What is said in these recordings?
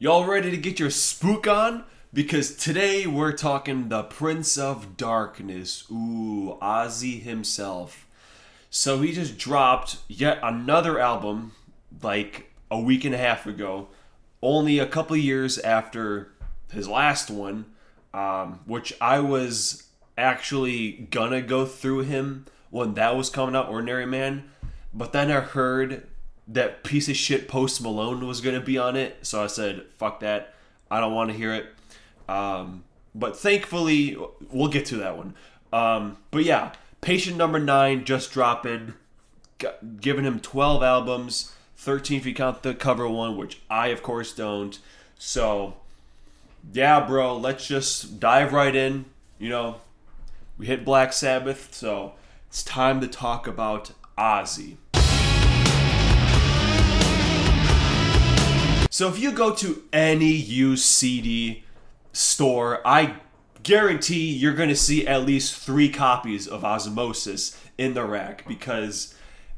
Y'all ready to get your spook on? Because today we're talking the Prince of Darkness. Ooh, Ozzy himself. So he just dropped yet another album like a week and a half ago, only a couple years after his last one, which I was actually gonna go through him when that was coming out, Ordinary Man. But then I heard that piece of shit Post Malone was gonna be on it, so I said, "Fuck that! I don't want to hear it." But thankfully, we'll get to that one. But yeah, Patient Number 9 just dropping, giving him 12 albums, 13 if you count the cover one, which I of course don't. So yeah, bro, let's just dive right in. We hit Black Sabbath, so it's time to talk about Ozzy. So if you go to any used CD store, I guarantee you're going to see at least 3 copies of Osmosis in the rack because,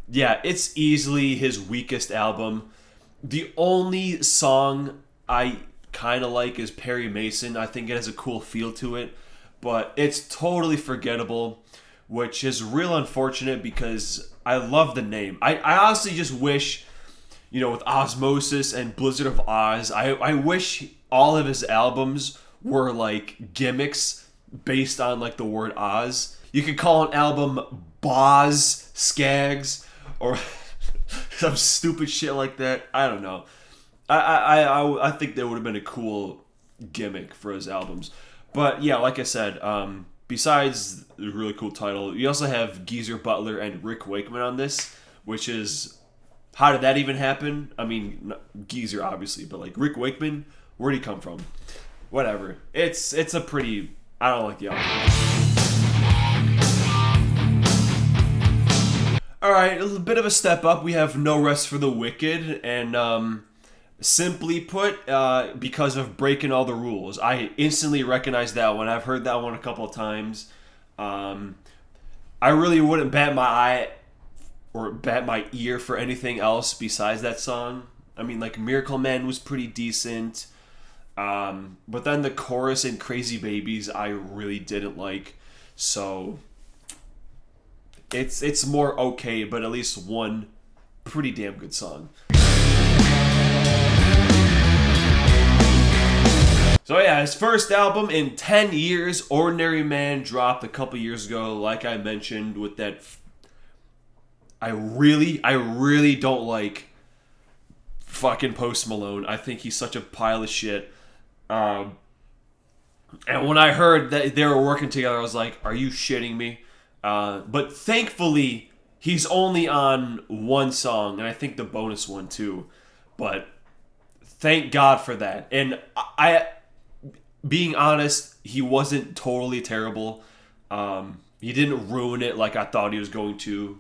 yeah, it's easily his weakest album. The only song I kind of like is Perry Mason. I think it has a cool feel to it, but it's totally forgettable, which is real unfortunate because I love the name. I honestly just wish, with Osmosis and Blizzard of Oz, I wish all of his albums were like gimmicks based on like the word Oz. You could call an album Boz Skaggs or some stupid shit like that. I don't know. I think that would have been a cool gimmick for his albums. But yeah, like I said, besides the really cool title, you also have Geezer Butler and Rick Wakeman on this, which is, how did that even happen? I mean, Geezer obviously, but like Rick Wakeman, where'd he come from? Whatever. It's a pretty, I don't like the album. Alright, a bit of a step up. We have No Rest for the Wicked, and simply put, because of Breaking All the Rules. I instantly recognize that one. I've heard that one a couple of times. I really wouldn't bat my eye or bat my ear for anything else besides that song. I mean, like, Miracle Man was pretty decent. But then the chorus in Crazy Babies I really didn't like. So it's more okay, but at least one pretty damn good song. So yeah, his first album in 10 years, Ordinary Man, dropped a couple years ago, like I mentioned, with that I really don't like fucking Post Malone. I think he's such a pile of shit. And when I heard that they were working together, I was like, are you shitting me? But thankfully, he's only on one song, and I think the bonus one too. But thank God for that. And being honest, he wasn't totally terrible. He didn't ruin it like I thought he was going to.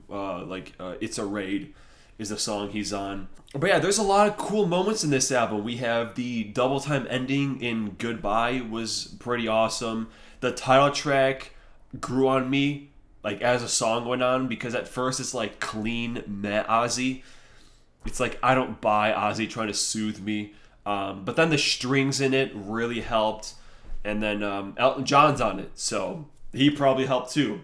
It's a Raid is the song he's on. But yeah, there's a lot of cool moments in this album. We have the double time ending in Goodbye was pretty awesome. The title track grew on me like as the song went on, because at first it's like clean meh Ozzy. It's like, I don't buy Ozzy trying to soothe me. But then the strings in it really helped. And then Elton John's on it, so he probably helped too.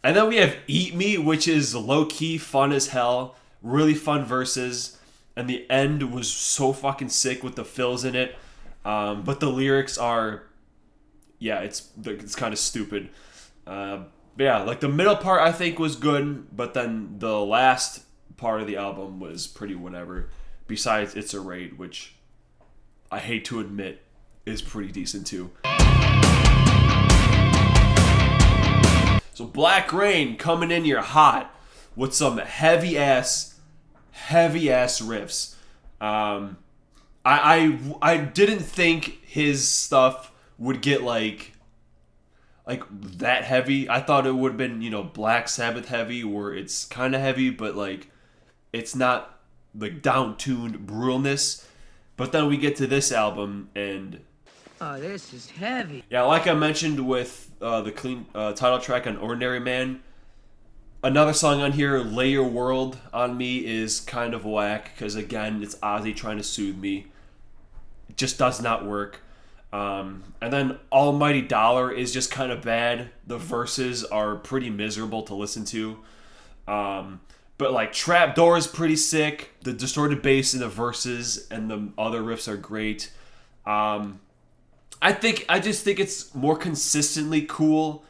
And then we have Eat Me, which is low-key fun as hell. Really fun verses. And the end was so fucking sick with the fills in it. But the lyrics are, yeah, it's kind of stupid. But yeah, like the middle part I think was good, but then the last part of the album was pretty whatever. Besides It's a Raid, which I hate to admit is pretty decent too. So Black Rain coming in here hot with some heavy ass riffs. I didn't think his stuff would get like that heavy. I thought it would have been, Black Sabbath heavy, where it's kind of heavy, but like it's not like down-tuned brutalness. But then we get to this album and, oh, this is heavy. Yeah, like I mentioned with the clean title track on Ordinary Man, another song on here, Lay Your World on Me, is kind of whack because, again, it's Ozzy trying to soothe me. just does not work. And then Almighty Dollar is just kind of bad. The verses are pretty miserable to listen to. But like Trapdoor is pretty sick. The distorted bass in the verses and the other riffs are great. I just think it's more consistently cool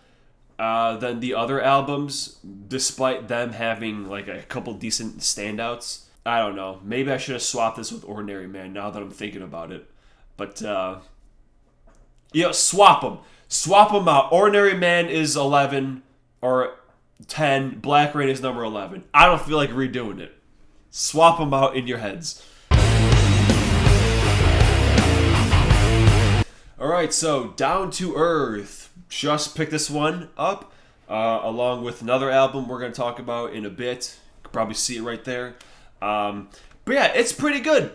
than the other albums, despite them having like a couple decent standouts. I don't know. Maybe I should have swapped this with Ordinary Man now that I'm thinking about it. But swap them. Swap them out. Ordinary Man is 11 or 10. Black Rain is number 11. I don't feel like redoing it. Swap them out in your heads. Alright, so Down to Earth. Just picked this one up, along with another album we're going to talk about in a bit. You can probably see it right there. But yeah, it's pretty good.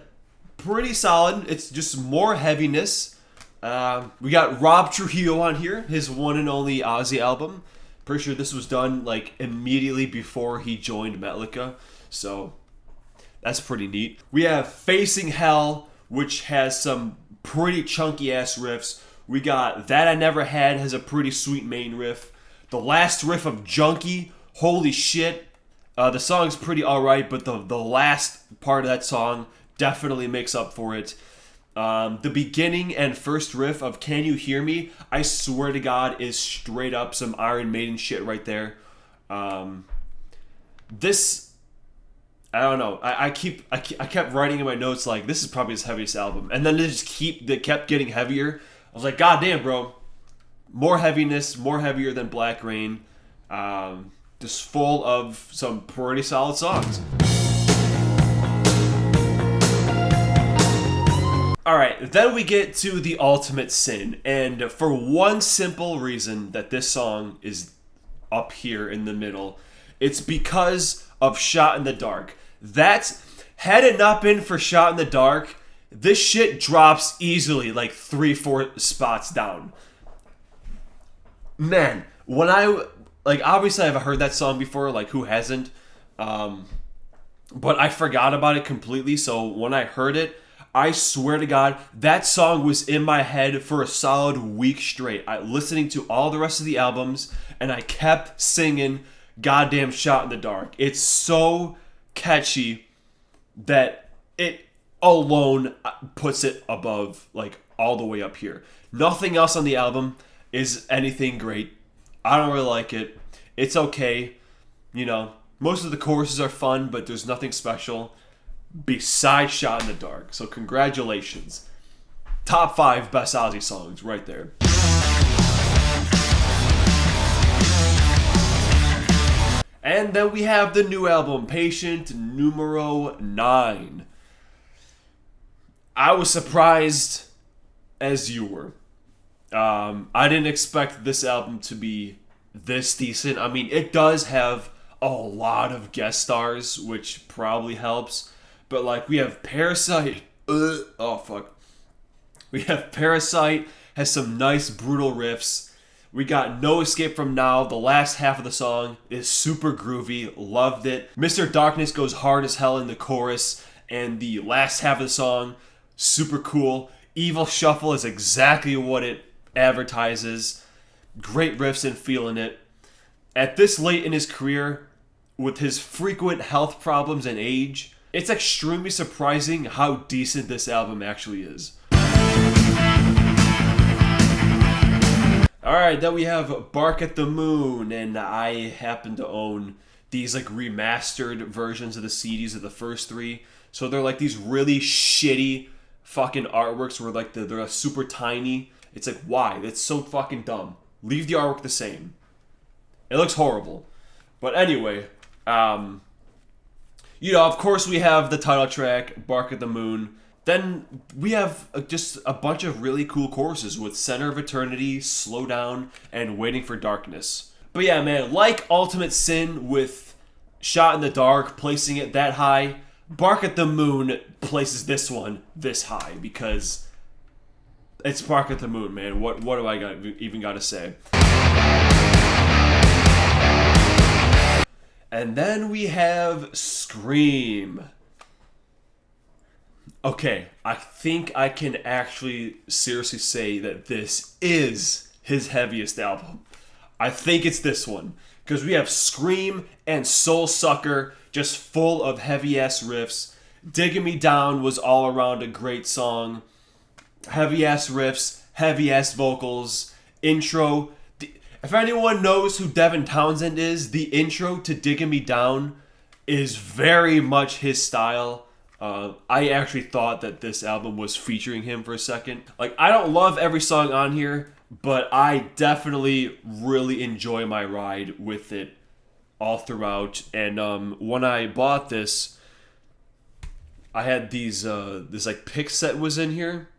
Pretty solid. It's just more heaviness. We got Rob Trujillo on here, his one and only Ozzy album. Pretty sure this was done like immediately before he joined Metallica. So that's pretty neat. We have Facing Hell, which has some pretty chunky ass riffs. We got That I Never Had, has a pretty sweet main riff. The last riff of Junkie, holy shit. The song's pretty alright, but the last part of that song definitely makes up for it. The beginning and first riff of Can You Hear Me, I swear to God, is straight up some Iron Maiden shit right there. This, I don't know. I kept writing in my notes like this is probably his heaviest album, and then they kept getting heavier. I was like, God damn, bro, more heaviness, more heavier than Black Rain. Just full of some pretty solid songs. Alright, then we get to The Ultimate Sin, and for one simple reason that this song is up here in the middle, it's because of Shot in the Dark. Had it not been for Shot in the Dark, this shit drops easily like 3-4 spots down. Man, when obviously I've heard that song before, like who hasn't? But I forgot about it completely, so when I heard it, I swear to God, that song was in my head for a solid week straight. Listening to all the rest of the albums, and I kept singing goddamn Shot in the Dark. It's so catchy that it alone puts it above, like, all the way up here. Nothing else on the album is anything great. I don't really like it. It's okay. You know, most of the choruses are fun, but there's nothing special besides Shot in the Dark. So congratulations. Top 5 best Ozzy songs right there. And then we have the new album, Patient Numero 9. I was surprised as you were. I didn't expect this album to be this decent. I mean, it does have a lot of guest stars, which probably helps. But like we have Parasite. Oh fuck. We have Parasite, has some nice brutal riffs. We got No Escape From Now. The last half of the song is super groovy. Loved it. Mr. Darkness goes hard as hell in the chorus. And the last half of the song, super cool. Evil Shuffle is exactly what it advertises. Great riffs and feeling it. At this late in his career, with his frequent health problems and age, it's extremely surprising how decent this album actually is. Alright, then we have Bark at the Moon, and I happen to own these like remastered versions of the CDs of the first 3. So they're like these really shitty fucking artworks where like they're super tiny. It's like, why? That's so fucking dumb. Leave the artwork the same. It looks horrible. But anyway, you know, of course we have the title track, Bark at the Moon. Then we have just a bunch of really cool choruses with Center of Eternity, Slow Down, and Waiting for Darkness. But yeah, man, like Ultimate Sin with Shot in the Dark, placing it that high, Bark at the Moon places this one this high because it's Bark at the Moon, man. What do I even got to say? And then we have Scream. Okay, I think I can actually seriously say that this is his heaviest album. I think it's this one. Because we have Scream and Soul Sucker just full of heavy ass riffs. Digging Me Down was all around a great song. Heavy ass riffs, heavy ass vocals. Intro. If anyone knows who Devin Townsend is, the intro to Digging Me Down is very much his style. I actually thought that this album was featuring him for a second. Like, I don't love every song on here, but I definitely really enjoy my ride with it all throughout. And when I bought this, I had these this like pick set was in here.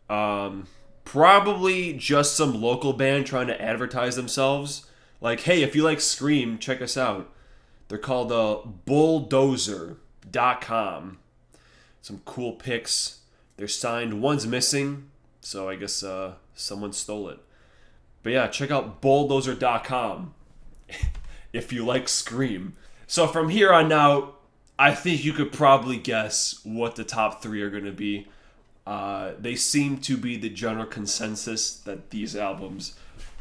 Probably just some local band trying to advertise themselves. Like, hey, if you like Scream, check us out. They're called Bulldozer.com. Some cool picks. They're signed. One's missing, so I guess someone stole it. But yeah, check out Bulldozer.com if you like Scream. So from here on out, I think you could probably guess what the top three are going to be. They seem to be the general consensus that these albums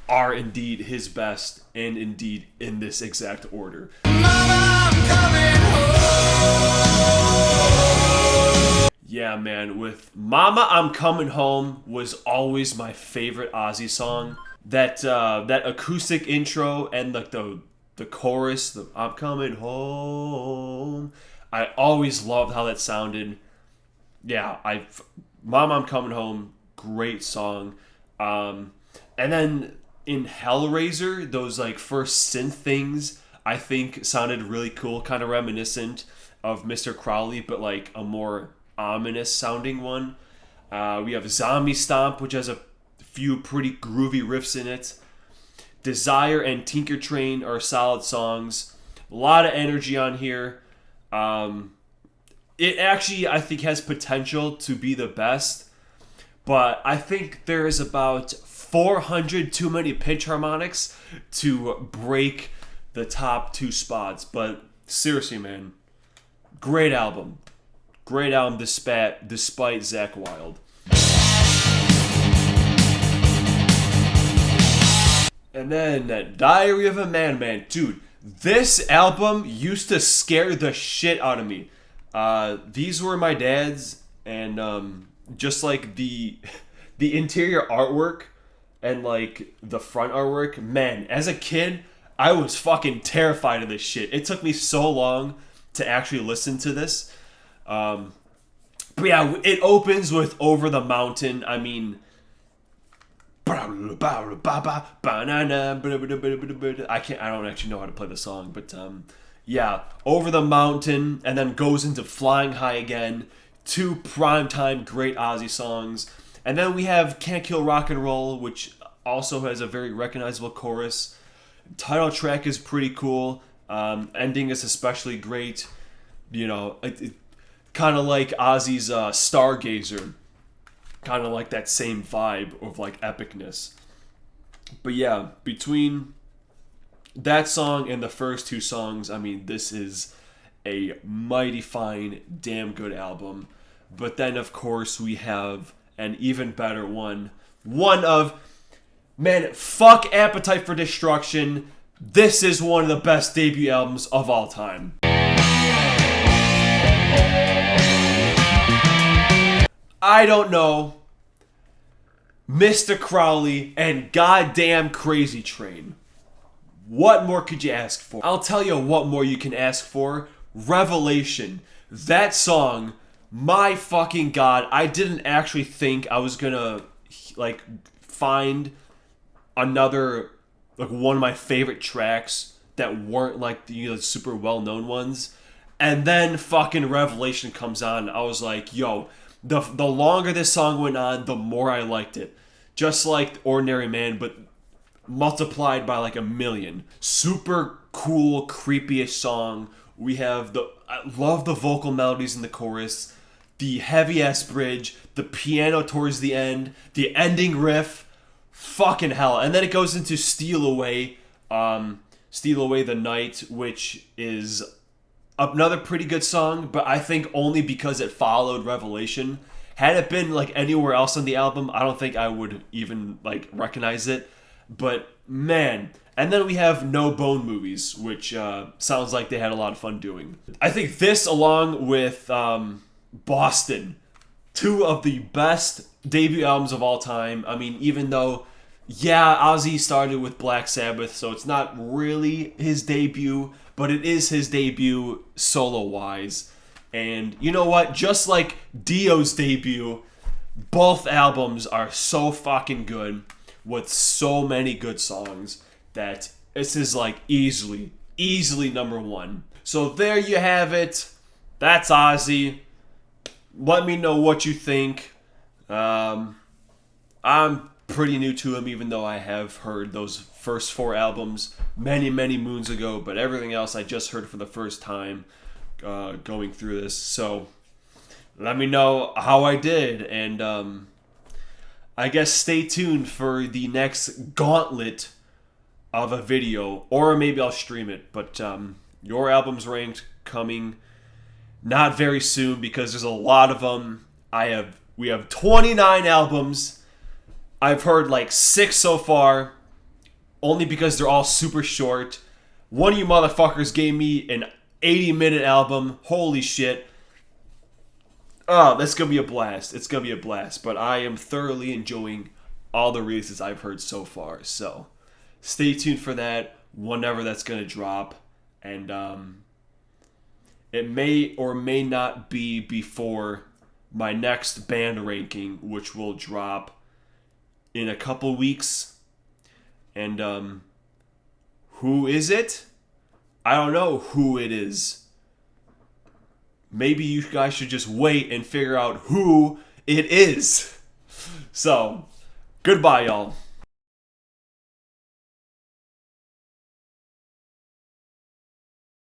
are indeed his best, and indeed in this exact order. Mama, I'm coming home. Yeah, man, with Mama, I'm Coming Home was always my favorite Ozzy song. That acoustic intro and like the chorus, the I'm coming home. I always loved how that sounded. Yeah, Mama, I'm Coming Home, great song. And then in Hellraiser, those like first synth things I think sounded really cool, kind of reminiscent of Mr. Crowley, but like a more ominous sounding one. We have Zombie Stomp, which has a few pretty groovy riffs in it. Desire and Tinker Train are solid songs. A lot of energy on here. It actually, I think, has potential to be the best, but I think there is about 400 too many pitch harmonics to break the top two spots. But seriously, man, great album. Great album despite Zakk Wylde. And then Diary of a Madman. Dude, this album used to scare the shit out of me. These were my dad's, and just like the interior artwork and like the front artwork, man, as a kid, I was fucking terrified of this shit. It took me so long to actually listen to this. But yeah, it opens with Over the Mountain. I mean, I don't actually know how to play the song, but yeah, Over the Mountain, and then goes into Flying High again. Two primetime great Ozzy songs. And then we have Can't Kill Rock and Roll, which also has a very recognizable chorus. Title track is pretty cool. Ending is especially great. You know, it kind of like Ozzy's Stargazer. Kind of like that same vibe of like epicness. But yeah, between that song and the first two songs, I mean, this is a mighty fine, damn good album. But then, of course, we have an even better one. One of, man, fuck Appetite for Destruction. This is one of the best debut albums of all time. I don't know. Mr. Crowley and goddamn Crazy Train. What more could you ask for? I'll tell you what more you can ask for. Revelation. That song, my fucking god, I didn't actually think I was gonna like find another like one of my favorite tracks that weren't like the super well-known ones. And then fucking Revelation comes on. I was like, yo, the longer this song went on, the more I liked it. Just like Ordinary Man, but multiplied by like 1,000,000. Super cool, creepy-ish song. I love the vocal melodies in the chorus, the heavy-ass bridge, the piano towards the end, the ending riff, fucking hell. And then it goes into Steal Away the Night, which is another pretty good song, but I think only because it followed Revelation. Had it been like anywhere else on the album, I don't think I would even like recognize it. But man, and then we have No Bone Movies, which sounds like they had a lot of fun doing. I think this, along with Boston, two of the best debut albums of all time. I mean, even though, yeah, Ozzy started with Black Sabbath, so it's not really his debut, but it is his debut solo-wise. And you know what? Just like Dio's debut, both albums are so fucking good with so many good songs that this is like easily number one. So there you have it. That's Ozzy. Let me know what you think. I'm pretty new to him, even though I have heard those first 4 albums many moons ago, but everything else I just heard for the first time going through this. So let me know how I did, and I guess stay tuned for the next gauntlet of a video, or maybe I'll stream it. But your album's ranked coming not very soon because there's a lot of them. We have 29 albums. I've heard like 6 so far, only because they're all super short. One of you motherfuckers gave me an 80-minute album. Holy shit. Oh, that's going to be a blast. It's going to be a blast. But I am thoroughly enjoying all the releases I've heard so far. So stay tuned for that whenever that's going to drop. And it may or may not be before my next band ranking, which will drop in a couple weeks. And who is it? I don't know who it is. Maybe you guys should just wait and figure out who it is. So, goodbye, y'all.